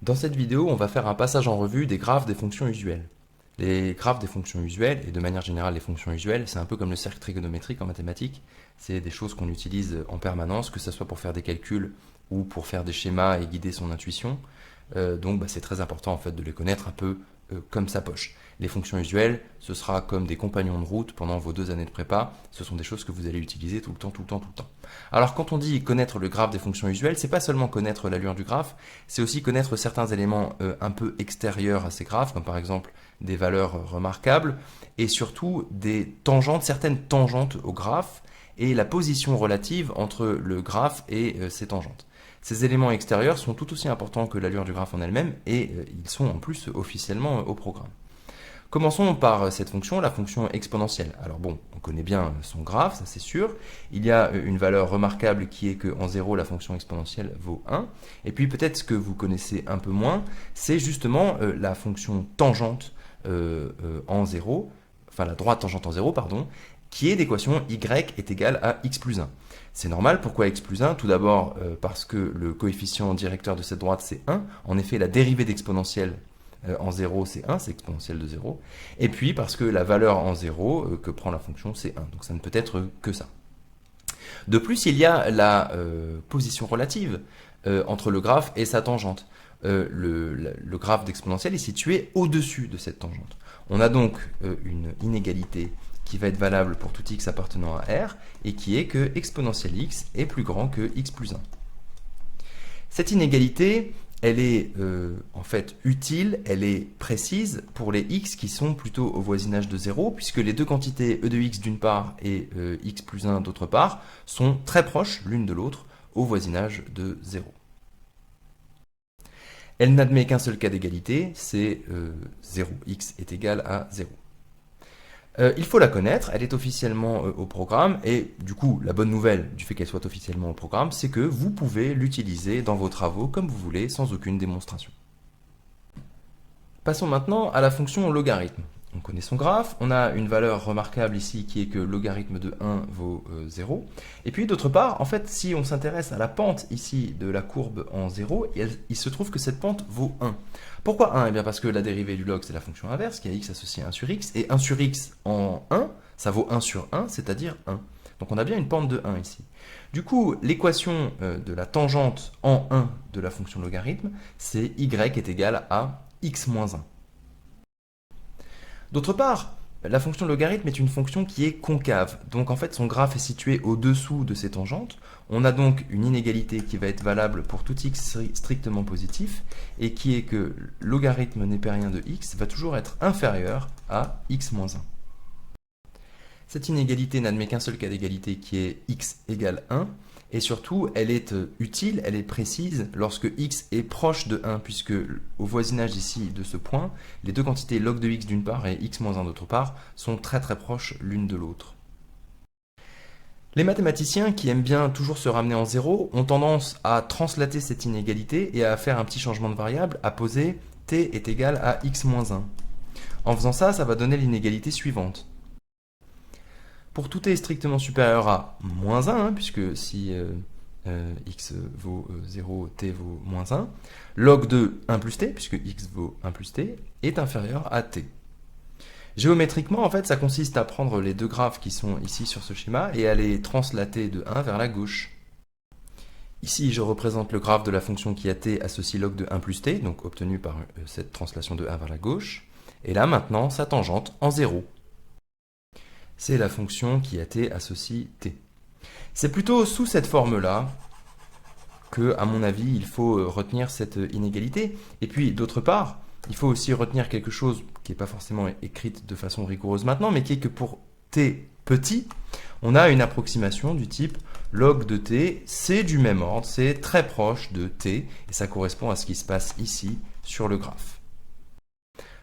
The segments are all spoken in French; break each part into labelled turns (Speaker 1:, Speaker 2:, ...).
Speaker 1: Dans cette vidéo, on va faire un passage en revue des graphes des fonctions usuelles. Les graphes des fonctions usuelles, et de manière générale les fonctions usuelles, c'est un peu comme le cercle trigonométrique en mathématiques. C'est des choses qu'on utilise en permanence, que ce soit pour faire des calculs ou pour faire des schémas et guider son intuition. Donc c'est très important en fait de les connaître un peu comme sa poche. Les fonctions usuelles, ce sera comme des compagnons de route pendant vos 2 années de prépa. Ce sont des choses que vous allez utiliser tout le temps, tout le temps, tout le temps. Alors quand on dit connaître le graphe des fonctions usuelles, c'est pas seulement connaître l'allure du graphe, c'est aussi connaître certains éléments un peu extérieurs à ces graphes, comme par exemple des valeurs remarquables, et surtout des tangentes, certaines tangentes au graphe, et la position relative entre le graphe et ces tangentes. Ces éléments extérieurs sont tout aussi importants que l'allure du graphe en elle-même, et ils sont en plus officiellement au programme. Commençons par cette fonction, la fonction exponentielle. Alors bon, on connaît bien son graphe, ça c'est sûr. Il y a une valeur remarquable qui est qu'en 0, la fonction exponentielle vaut 1. Et puis peut-être ce que vous connaissez un peu moins, c'est justement la fonction tangente en 0, enfin la droite tangente en 0, pardon, qui est l'équation y est égal à x plus 1. C'est normal, pourquoi x plus 1? Tout d'abord parce que le coefficient directeur de cette droite c'est 1. En effet, la dérivée d'exponentielle en 0 c'est 1, c'est exponentielle de 0. Et puis parce que la valeur en 0 que prend la fonction c'est 1. Donc ça ne peut être que ça. De plus, il y a la position relative entre le graphe et sa tangente. Le graphe d'exponentielle est situé au-dessus de cette tangente. On a donc une inégalité qui va être valable pour tout x appartenant à R, et qui est que exponentielle x est plus grand que x plus 1. Cette inégalité, elle est en fait utile, elle est précise pour les x qui sont plutôt au voisinage de 0, puisque les deux quantités e de x d'une part et x plus 1 d'autre part sont très proches l'une de l'autre au voisinage de 0. Elle n'admet qu'un seul cas d'égalité, c'est 0, x est égal à 0. Il faut la connaître, elle est officiellement au programme, et du coup, la bonne nouvelle du fait qu'elle soit officiellement au programme, c'est que vous pouvez l'utiliser dans vos travaux comme vous voulez, sans aucune démonstration. Passons maintenant à la fonction logarithme. On connaît son graphe, on a une valeur remarquable ici qui est que logarithme de 1 vaut 0. Et puis d'autre part, en fait, si on s'intéresse à la pente ici de la courbe en 0, il se trouve que cette pente vaut 1. Pourquoi 1? Eh bien parce que la dérivée du log c'est la fonction inverse, qui a x associé à 1 sur x, et 1 sur x en 1, ça vaut 1 sur 1, c'est-à-dire 1. Donc on a bien une pente de 1 ici. Du coup, l'équation de la tangente en 1 de la fonction logarithme, c'est y est égal à x moins 1. D'autre part, la fonction logarithme est une fonction qui est concave. Donc en fait, son graphe est situé au-dessous de ses tangentes. On a donc une inégalité qui va être valable pour tout x strictement positif, et qui est que logarithme népérien de x va toujours être inférieur à x moins 1. Cette inégalité n'admet qu'un seul cas d'égalité qui est x égale 1, et surtout elle est utile, elle est précise lorsque x est proche de 1, puisque au voisinage ici de ce point, les deux quantités log de x d'une part et x moins 1 d'autre part sont très très proches l'une de l'autre. Les mathématiciens qui aiment bien toujours se ramener en 0 ont tendance à translater cette inégalité et à faire un petit changement de variable, à poser t est égal à x moins 1. En faisant ça, ça va donner l'inégalité suivante. Pour tout t strictement supérieur à moins 1, puisque si x vaut 0, t vaut moins 1, log de 1 plus t, puisque x vaut 1 plus t, est inférieur à t. Géométriquement, en fait, ça consiste à prendre les deux graphes qui sont ici sur ce schéma et à les translater de 1 vers la gauche. Ici, je représente le graphe de la fonction qui a t associe log de 1 plus t, donc obtenu par cette translation de 1 vers la gauche. Et là, maintenant, sa tangente en 0. C'est la fonction qui a t associe t. C'est plutôt sous cette forme-là que, à mon avis, il faut retenir cette inégalité. Et puis, d'autre part, il faut aussi retenir quelque chose qui n'est pas forcément écrite de façon rigoureuse maintenant, mais qui est que pour t petit, on a une approximation du type log de t, c'est du même ordre, c'est très proche de t, et ça correspond à ce qui se passe ici sur le graphe.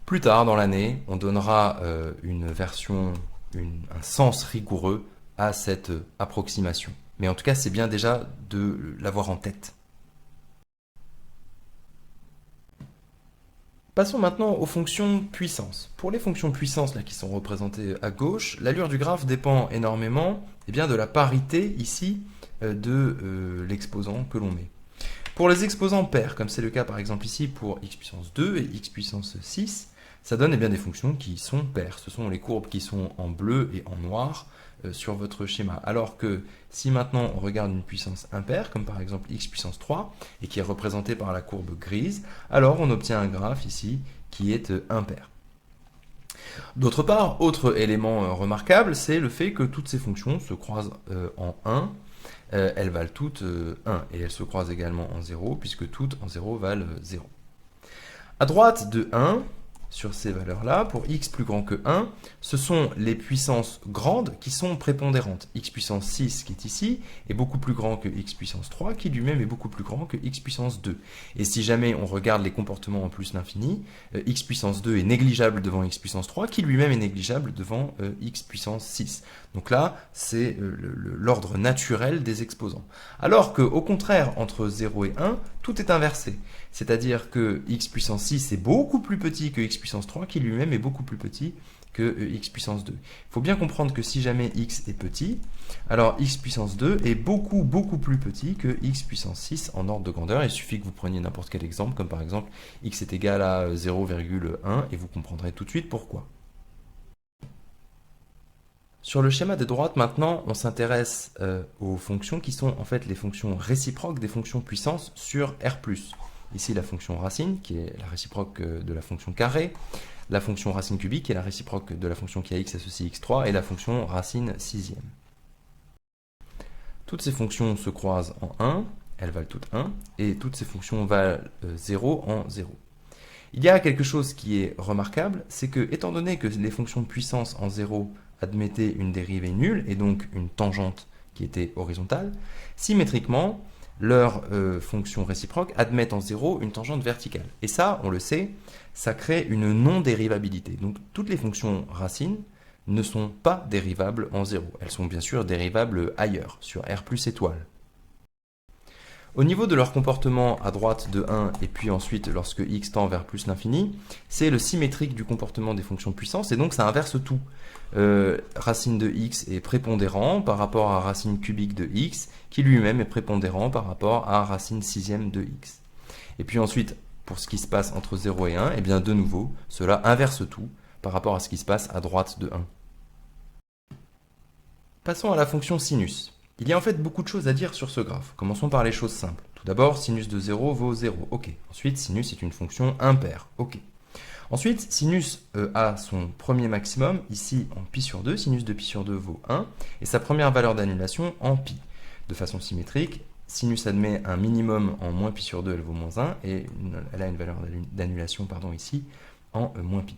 Speaker 1: Plus tard dans l'année, on donnera une version, un sens rigoureux à cette approximation. Mais en tout cas, c'est bien déjà de l'avoir en tête. Passons maintenant aux fonctions puissance. Pour les fonctions puissance là, qui sont représentées à gauche, l'allure du graphe dépend énormément de la parité ici de l'exposant que l'on met. Pour les exposants pairs, comme c'est le cas par exemple ici pour x puissance 2 et x puissance 6, ça donne bien des fonctions qui sont paires. Ce sont les courbes qui sont en bleu et en noir sur votre schéma. Alors que si maintenant on regarde une puissance impaire, comme par exemple x puissance 3, et qui est représentée par la courbe grise, alors on obtient un graphe ici qui est impair. D'autre part, autre élément remarquable, c'est le fait que toutes ces fonctions se croisent en 1, elles valent toutes 1, et elles se croisent également en 0, puisque toutes en 0 valent 0. À droite de 1, sur ces valeurs-là, pour x plus grand que 1, ce sont les puissances grandes qui sont prépondérantes. X puissance 6 qui est ici est beaucoup plus grand que x puissance 3 qui lui-même est beaucoup plus grand que x puissance 2. Et si jamais on regarde les comportements en plus l'infini, x puissance 2 est négligeable devant x puissance 3 qui lui-même est négligeable devant x puissance 6. Donc là, c'est l'ordre naturel des exposants. Alors qu'au contraire, entre 0 et 1, tout est inversé. C'est-à-dire que x puissance 6 est beaucoup plus petit que x puissance 3, qui lui-même est beaucoup plus petit que x puissance 2. Il faut bien comprendre que si jamais x est petit, alors x puissance 2 est beaucoup plus petit que x puissance 6 en ordre de grandeur. Il suffit que vous preniez n'importe quel exemple, comme par exemple x est égal à 0,1, et vous comprendrez tout de suite pourquoi. Sur le schéma de droite, maintenant, on s'intéresse aux fonctions qui sont en fait les fonctions réciproques des fonctions puissance sur R+. Ici, la fonction racine, qui est la réciproque de la fonction carré, la fonction racine cubique, qui est la réciproque de la fonction qui a x associe x3, et la fonction racine sixième. Toutes ces fonctions se croisent en 1, elles valent toutes 1, et toutes ces fonctions valent 0 en 0. Il y a quelque chose qui est remarquable, c'est que, étant donné que les fonctions de puissance en 0 admettaient une dérivée nulle, et donc une tangente qui était horizontale, symétriquement, leurs fonctions réciproques admettent en 0 une tangente verticale. Et ça, on le sait, ça crée une non-dérivabilité. Donc toutes les fonctions racines ne sont pas dérivables en 0. Elles sont bien sûr dérivables ailleurs, sur R plus étoile. Au niveau de leur comportement à droite de 1 et puis ensuite lorsque x tend vers plus l'infini, c'est le symétrique du comportement des fonctions de puissance et donc ça inverse tout. Racine de x est prépondérant par rapport à racine cubique de x qui lui-même est prépondérant par rapport à racine sixième de x. Et puis ensuite, pour ce qui se passe entre 0 et 1, et bien de nouveau, cela inverse tout par rapport à ce qui se passe à droite de 1. Passons à la fonction sinus. Il y a en fait beaucoup de choses à dire sur ce graphe. Commençons par les choses simples. Tout d'abord, sinus de 0 vaut 0. Ok. Ensuite, sinus est une fonction impaire. Ok. Ensuite, sinus a son premier maximum, ici en pi sur 2. Sinus de pi sur 2 vaut 1. Et sa première valeur d'annulation en pi. De façon symétrique, sinus admet un minimum en moins pi sur 2, elle vaut moins 1. Et elle a une valeur d'annulation ici en moins pi.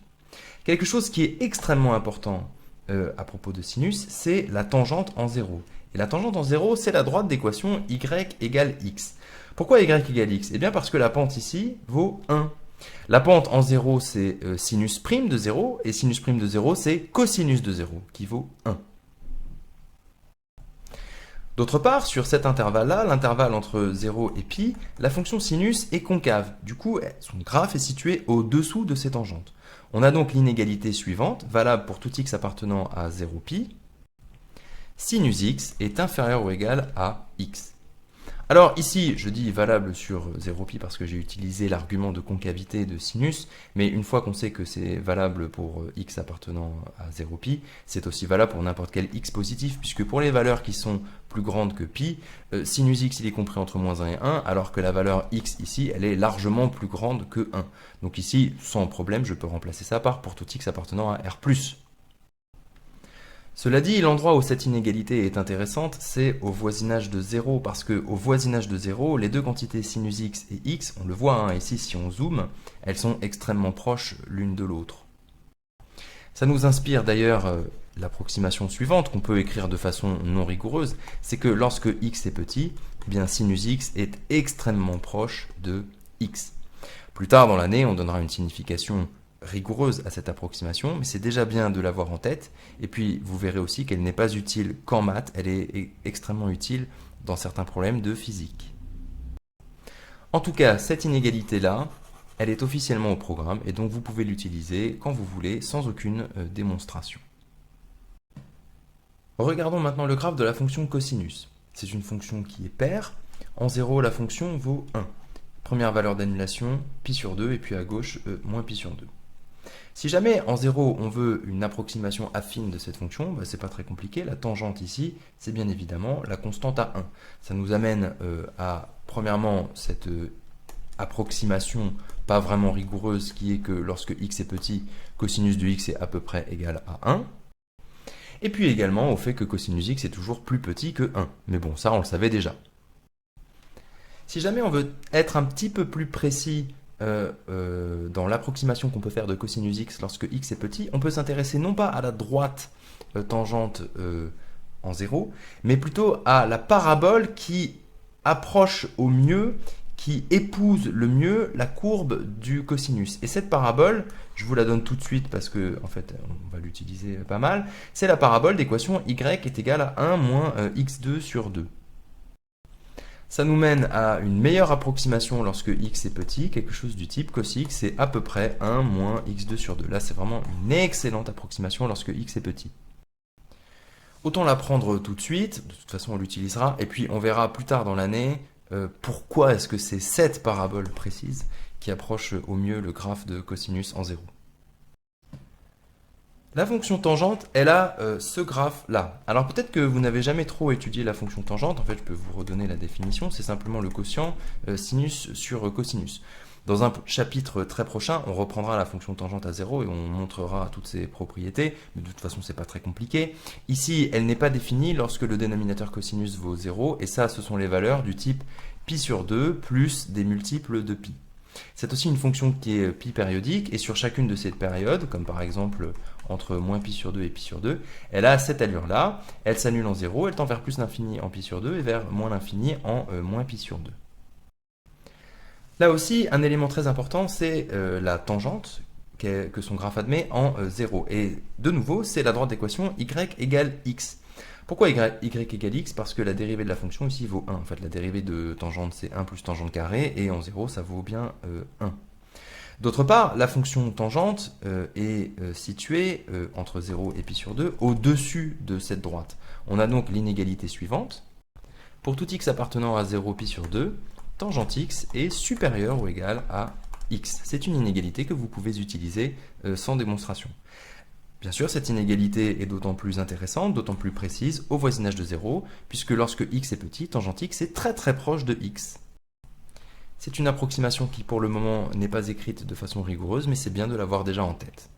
Speaker 1: Quelque chose qui est extrêmement important à propos de sinus, c'est la tangente en 0. Et la tangente en 0, c'est la droite d'équation y égale x. Pourquoi y égale x? Eh bien parce que la pente ici vaut 1. La pente en 0, c'est sinus prime de 0, et sinus prime de 0, c'est cosinus de 0, qui vaut 1. D'autre part, sur cet intervalle-là, l'intervalle entre 0 et pi, la fonction sinus est concave. Du coup, son graphe est situé au-dessous de ces tangentes. On a donc l'inégalité suivante, valable pour tout x appartenant à 0π. Sinus x est inférieur ou égal à x. Alors ici, je dis valable sur 0π parce que j'ai utilisé l'argument de concavité de sinus, mais une fois qu'on sait que c'est valable pour x appartenant à 0π, c'est aussi valable pour n'importe quel x positif, puisque pour les valeurs qui sont plus grandes que pi, sinus x il est compris entre moins 1 et 1, alors que la valeur x ici, elle est largement plus grande que 1. Donc ici, sans problème, je peux remplacer ça par pour tout x appartenant à R+. Cela dit, l'endroit où cette inégalité est intéressante, c'est au voisinage de 0, parce que au voisinage de 0, les deux quantités sinus x et x, on le voit ici si on zoome, elles sont extrêmement proches l'une de l'autre. Ça nous inspire d'ailleurs l'approximation suivante qu'on peut écrire de façon non rigoureuse, c'est que lorsque x est petit, eh bien sinus x est extrêmement proche de x. Plus tard dans l'année, on donnera une signification rigoureuse à cette approximation, mais c'est déjà bien de l'avoir en tête. Et puis, vous verrez aussi qu'elle n'est pas utile qu'en maths, elle est extrêmement utile dans certains problèmes de physique. En tout cas, cette inégalité-là, elle est officiellement au programme, et donc vous pouvez l'utiliser quand vous voulez, sans aucune démonstration. Regardons maintenant le graphe de la fonction cosinus. C'est une fonction qui est paire, En 0, la fonction vaut 1. Première valeur d'annulation, pi sur 2, et puis à gauche, moins pi sur 2. Si jamais en 0, on veut une approximation affine de cette fonction, c'est pas très compliqué. La tangente ici, c'est bien évidemment la constante à 1. Ça nous amène à, premièrement, cette approximation pas vraiment rigoureuse qui est que lorsque x est petit, cosinus de x est à peu près égal à 1. Et puis également au fait que cosinus x est toujours plus petit que 1. Mais bon, ça on le savait déjà. Si jamais on veut être un petit peu plus précis dans l'approximation qu'on peut faire de cosinus x lorsque x est petit, on peut s'intéresser non pas à la droite tangente en 0, mais plutôt à la parabole qui approche au mieux, qui épouse le mieux la courbe du cosinus. Et cette parabole, je vous la donne tout de suite parce que en fait on va l'utiliser pas mal, c'est la parabole d'équation y est égal à 1 moins x2 sur 2. Ça nous mène à une meilleure approximation lorsque x est petit, quelque chose du type cos x est à peu près 1 moins x2 sur 2. Là, c'est vraiment une excellente approximation lorsque x est petit. Autant la prendre tout de suite, de toute façon on l'utilisera, et puis on verra plus tard dans l'année pourquoi est-ce que c'est cette parabole précise qui approche au mieux le graphe de cosinus en 0. La fonction tangente, elle a ce graphe-là. Alors peut-être que vous n'avez jamais trop étudié la fonction tangente, en fait je peux vous redonner la définition, c'est simplement le quotient sinus sur cosinus. Dans un chapitre très prochain, on reprendra la fonction tangente à 0 et on montrera toutes ses propriétés, mais de toute façon c'est pas très compliqué. Ici, elle n'est pas définie lorsque le dénominateur cosinus vaut 0, et ça ce sont les valeurs du type pi sur 2 plus des multiples de pi. C'est aussi une fonction qui est pi périodique, et sur chacune de ces périodes, comme par exemple entre moins pi sur 2 et pi sur 2, elle a cette allure-là, elle s'annule en 0, elle tend vers plus l'infini en pi sur 2 et vers moins l'infini en moins pi sur 2. Là aussi, un élément très important, c'est la tangente que son graphe admet en 0. Et de nouveau, c'est la droite d'équation y égale x. Pourquoi y égale x? Parce que la dérivée de la fonction ici vaut 1. En fait, la dérivée de tangente, c'est 1 plus tangente carrée, et en 0, ça vaut bien 1. D'autre part, la fonction tangente est située entre 0 et pi sur 2 au-dessus de cette droite. On a donc l'inégalité suivante. Pour tout x appartenant à 0 pi sur 2, tangente x est supérieure ou égale à x. C'est une inégalité que vous pouvez utiliser sans démonstration. Bien sûr, cette inégalité est d'autant plus intéressante, d'autant plus précise au voisinage de 0, puisque lorsque x est petit, tangente x est très très proche de x. C'est une approximation qui pour le moment n'est pas écrite de façon rigoureuse, mais c'est bien de l'avoir déjà en tête.